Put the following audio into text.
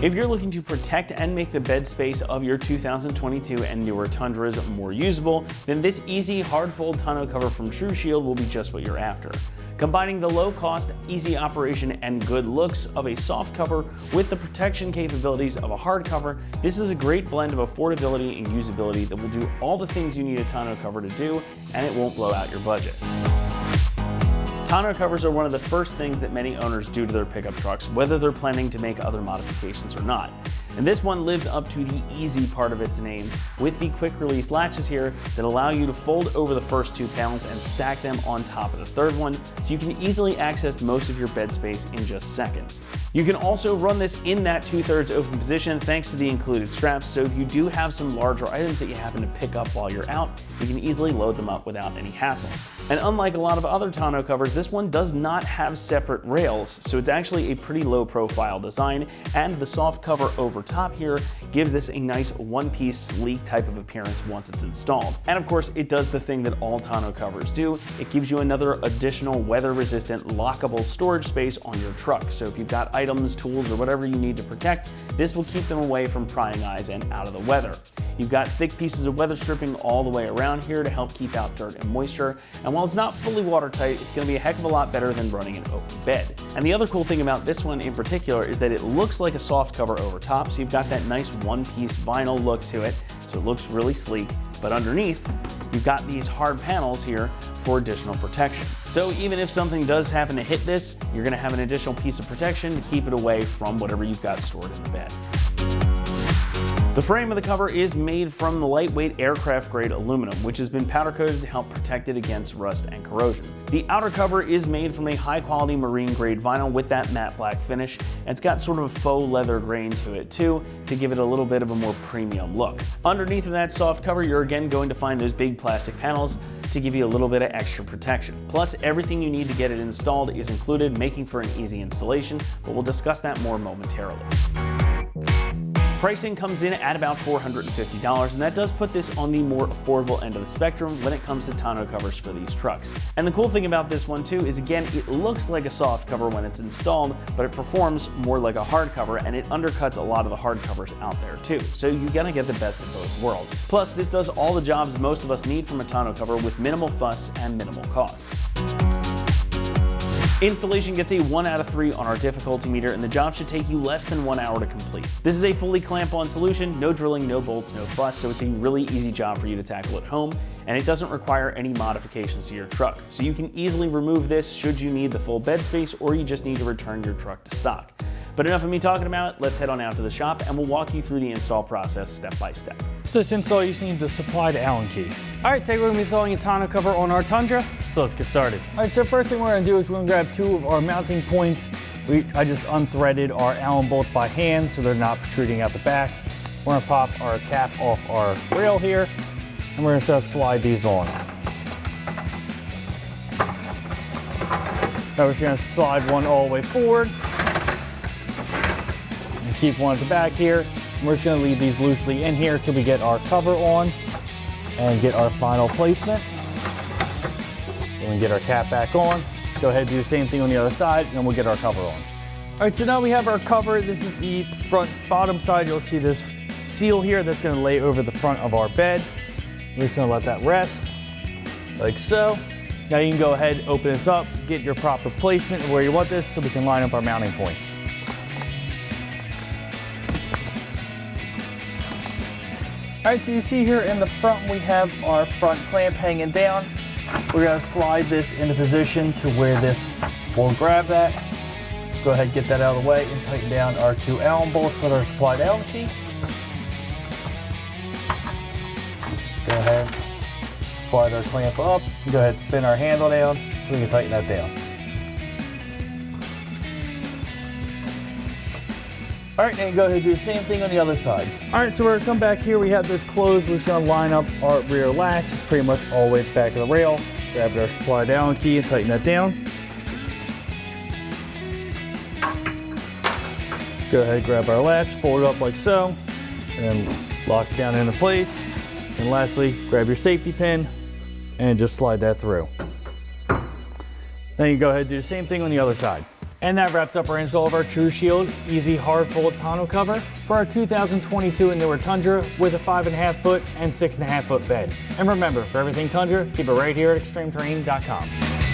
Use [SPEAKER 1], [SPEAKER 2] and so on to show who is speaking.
[SPEAKER 1] If you're looking to protect and make the bed space of your 2022 and newer Tundras more usable, then this easy hard fold tonneau cover from TruShield will be just what you're after. Combining the low cost, easy operation, and good looks of a soft cover with the protection capabilities of a hard cover, this is a great blend of affordability and usability that will do all the things you need a tonneau cover to do, and it won't blow out your budget. Tonneau covers are one of the first things that many owners do to their pickup trucks, whether they're planning to make other modifications or not. And this one lives up to the easy part of its name with the quick release latches here that allow you to fold over the first two panels and stack them on top of the third one, so you can easily access most of your bed space in just seconds. You can also run this in that 2/3 open position thanks to the included straps, so if you do have some larger items that you happen to pick up while you're out, you can easily load them up without any hassle. And unlike a lot of other tonneau covers, this one does not have separate rails, so it's actually a pretty low profile design, and the soft cover over top here gives this a nice one-piece sleek type of appearance once it's installed. And of course, it does the thing that all tonneau covers do. It gives you another additional weather-resistant lockable storage space on your truck. So if you've got items, tools, or whatever you need to protect, this will keep them away from prying eyes and out of the weather. You've got thick pieces of weather stripping all the way around here to help keep out dirt and moisture. And while it's not fully watertight, it's gonna be a heck of a lot better than running an open bed. And the other cool thing about this one in particular is that it looks like a soft cover over top, so you've got that nice one-piece vinyl look to it, so it looks really sleek. But underneath, you've got these hard panels here for additional protection. So even if something does happen to hit this, you're gonna have an additional piece of protection to keep it away from whatever you've got stored in the bed. The frame of the cover is made from the lightweight aircraft grade aluminum, which has been powder coated to help protect it against rust and corrosion. The outer cover is made from a high quality marine grade vinyl with that matte black finish, and it's got sort of a faux leather grain to it too, to give it a little bit of a more premium look. Underneath of that soft cover, you're again going to find those big plastic panels to give you a little bit of extra protection. Plus, everything you need to get it installed is included, making for an easy installation, but we'll discuss that more momentarily. Pricing comes in at about $450, and that does put this on the more affordable end of the spectrum when it comes to tonneau covers for these trucks. And the cool thing about this one too is, again, it looks like a soft cover when it's installed, but it performs more like a hard cover, and it undercuts a lot of the hard covers out there too. So you're gonna get the best of both worlds. Plus, this does all the jobs most of us need from a tonneau cover with minimal fuss and minimal costs. Installation gets a 1 out of 3 on our difficulty meter, and the job should take you less than 1 hour to complete. This is a fully clamp-on solution, no drilling, no bolts, no fuss, so it's a really easy job for you to tackle at home, and it doesn't require any modifications to your truck. So you can easily remove this should you need the full bed space or you just need to return your truck to stock. But enough of me talking about it, let's head on out to the shop and we'll walk you through the install process step by step.
[SPEAKER 2] So this install, you just need the supplied Allen key. All right, today we're gonna be installing a tonneau cover on our Tundra, so let's get started. All right, so first thing we're gonna do is we're gonna grab 2 of our mounting points. I just unthreaded our Allen bolts by hand so they're not protruding out the back. We're gonna pop our cap off our rail here, and we're gonna slide these on. Now we're just gonna slide one all the way forward, and keep one at the back here. We're just gonna leave these loosely in here till we get our cover on and get our final placement. Then we get our cap back on. Go ahead and do the same thing on the other side, and then we'll get our cover on. All right, so now we have our cover. This is the front bottom side. You'll see this seal here that's gonna lay over the front of our bed. We're just gonna let that rest, like so. Now you can go ahead, open this up, get your proper placement where you want this so we can line up our mounting points. All right, so you see here in the front, we have our front clamp hanging down. We're gonna slide this into position to where this will grab that. Go ahead and get that out of the way and tighten down our 2 Allen bolts with our supplied Allen key. Go ahead, slide our clamp up. Go ahead and spin our handle down so we can tighten that down. All right, and go ahead and do the same thing on the other side. All right, so we're gonna come back here. We have this closed. We're just gonna line up our rear latch. It's pretty much all the way at the back of the rail. Grab our supplied Allen key and tighten that down. Go ahead, grab our latch, fold it up like so, and then lock it down into place. And lastly, grab your safety pin and just slide that through. Then you go ahead and do the same thing on the other side. And that wraps up our install of our True Shield Easy Hard Fold tonneau cover for our 2022 and newer Tundra with a 5.5 foot and 6.5 foot bed. And remember, for everything Tundra, keep it right here at extremeterrain.com.